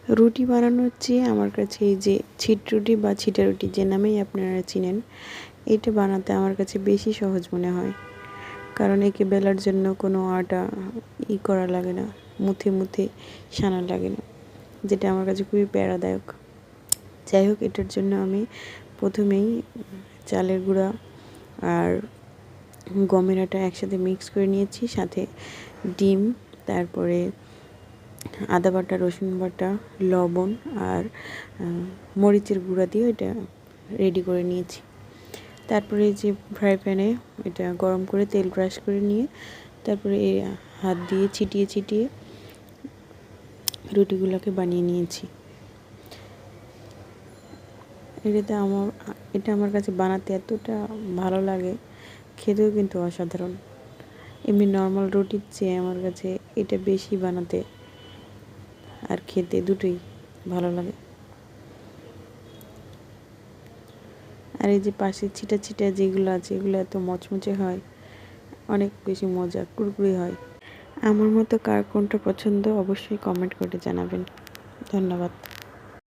রুটি বানানোর চেয়ে আমার কাছে এই যে ছিট রুটি বা ছিটা রুটি যে নামেই আপনারা চিনেন, এটা বানাতে আমার কাছে বেশি সহজ মনে হয়। কারণ একে বেলার জন্য কোনো আটা করা লাগে না, মুথে মুথে সানা লাগে না, যেটা আমার কাছে খুবই প্যারাদায়ক। যাই হোক, এটার জন্য আমি প্রথমেই চালের গুঁড়া আর গমের আটা একসাথে মিক্স করে নিয়েছি, সাথে ডিম, তারপরে আদা বাটা, রসুন বাটা, লবণ আর মরিচের গুঁড়া দিয়ে এটা রেডি করে নিয়েছি। তারপরে যে ফ্রাই প্যানে এটা গরম করে তেল ব্রাশ করে নিয়ে তারপরে এই হাত দিয়ে ছিটিয়ে ছিটিয়ে রুটিগুলোকে বানিয়ে নিয়েছি। এটা আমার কাছে বানাতে এতটা ভালো লাগে, খেতেও কিন্তু অসাধারণ। এমনি নর্মাল রুটির চেয়ে আমার কাছে এটা বেশি বানাতে আর খেতে দুটোই ভালো লাগে। আর এই যে পাশে ছিটা ছিটা যেগুলো আছে, এগুলো এত মচমচে হয়, অনেক বেশি মজা, কুরকুরে হয়। আমার মতো কার কোনটা পছন্দ অবশ্যই কমেন্ট করে জানাবেন। ধন্যবাদ।